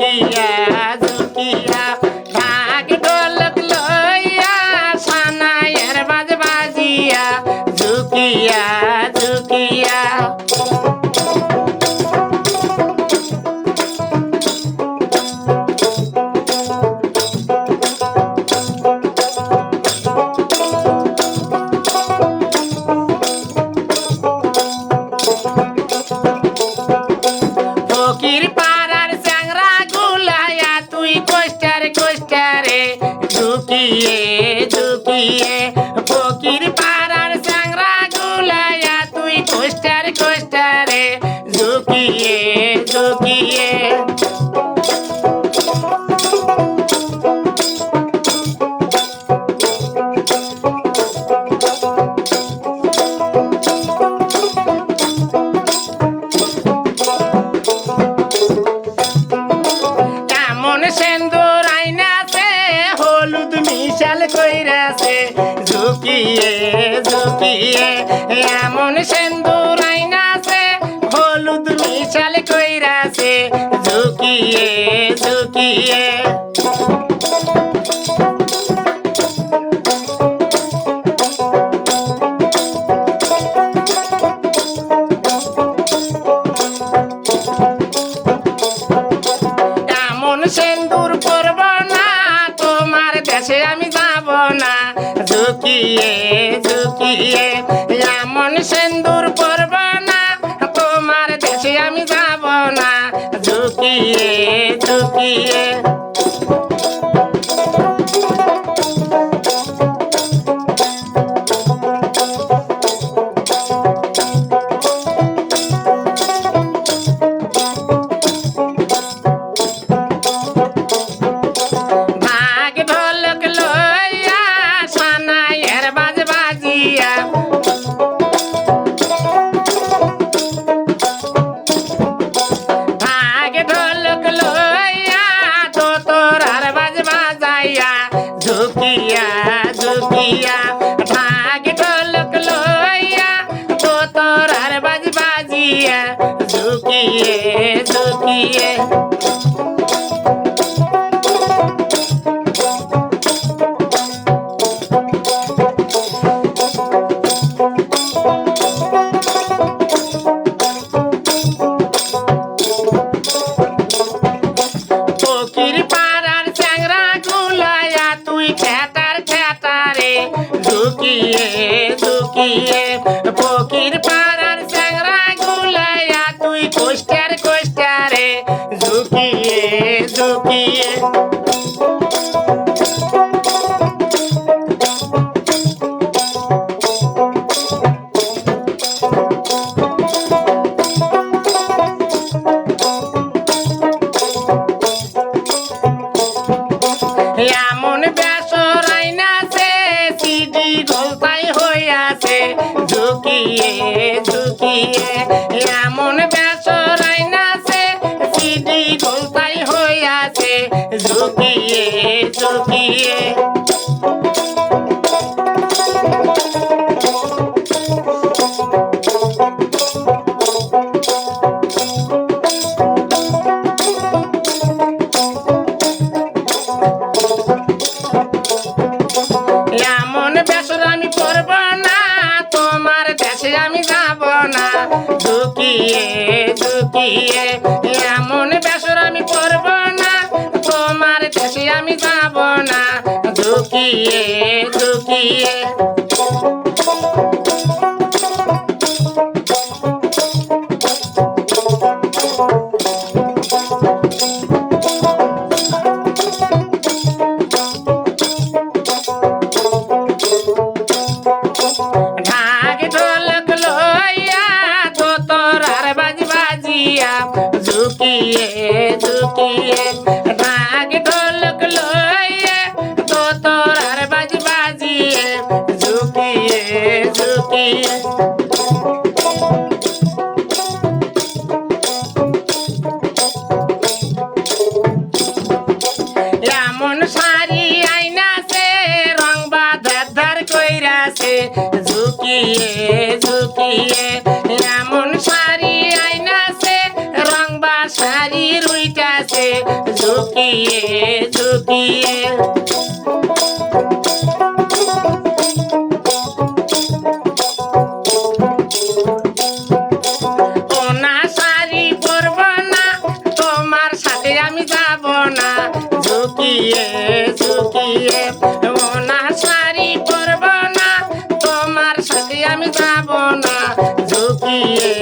ঝুঁকিয়া ঝুঁকিয়া ঢাক ঢোলক লইয়া সানাইয়ের বাজ বাজিয়া ঝুঁকিয়া ঝুঁকিয়া ফকির পাড়ার চ্যাংরা গুলায়া তুই কোষ্টারে কোষ্টারে ঝুঁকিয়ে ঝুঁকিয়ে ফকির পাড়ার চ্যাংরা গুলায়া তুই কোষ্টারে কোষ্টারে ঝুঁকিয়ে ঝুঁকিয়ে সেন্দুর আইনাছে হলুদ মিশাল কইরাছে ঝুঁকিয়ে ঝুঁকিয়ে এমন সেন্দুর আইনাছে হলুদ মিশাল কইরাছে ঝুঁকিয়ে ঝুঁকিয়ে সেন্দুর করব না তোমার দেশে আমি যাব না ঝুঁকিয়ে ঝুঁকিয়ে এমন সেন্দুর করব না তোমার দেশে আমি যাব না ঝুঁকিয়ে ঝুঁকিয়ে ঝুঁকিয়া ঝুঁকিয়া ঢাক ঢোলক লইয়া তোরার বাজ বাজিয়া ঝুঁকিয়ে ঝুঁকিয়ে ফকির পাড়ার চ্যাংরা গুলায়া তুই ঠেটার ঠেটারে ঝুঁকিয়ে ঝুঁকিয়ে ফকির পাড়ার চ্যাংরা গুলায়া তুই কোষ্টার কোষ্টারে ঝুঁকিয়ে ঝুঁকিয়ে এমন বেসর আইনাছে সিডি গলতাই হইয়াছে ঝুঁকিয়ে ঝুঁকিয়ে এমন বেসর আইনাছে সিডি গলতাই হইয়াছে ঝুঁকিয়ে ঝুঁকিয়ে এমন বেসর আমি করব না তোমার দেশে আমি যাব না ঝুঁকিয়ে ঝুঁকিয়ে এমন বেসর আমি করব না তোমার দেশে আমি যাব না ঝুঁকিয়ে ঝুঁকিয়ে ঢাক ঢোলক লইয়া তোরার বাজ বাজিয়া ঝুঁকিয়ে ঝুঁকিয়ে ঢাক ঢোলক লইয়া তোরার বাজ বাজিয়ে ঝুঁকিয়ে ঝুঁকিয়ে এমন শাড়ি আইনাছে রং বাঁধার ধার কইরাছে ঝুঁকিয়ে ঝুঁকিয়ে এমন শাড়ি আইনাছে রং বা শাড়ি রুইটাছে ঝুঁকিয়ে ঝুঁকিয়ে ওনা শাড়ি পরব না তোমার সাথে আমি যাব না ঝুঁকিয়ে ঝুঁকিয়ে ওনা শাড়ি পরব না তোমার সাথে আমি যাব না ঝুঁকিয়ে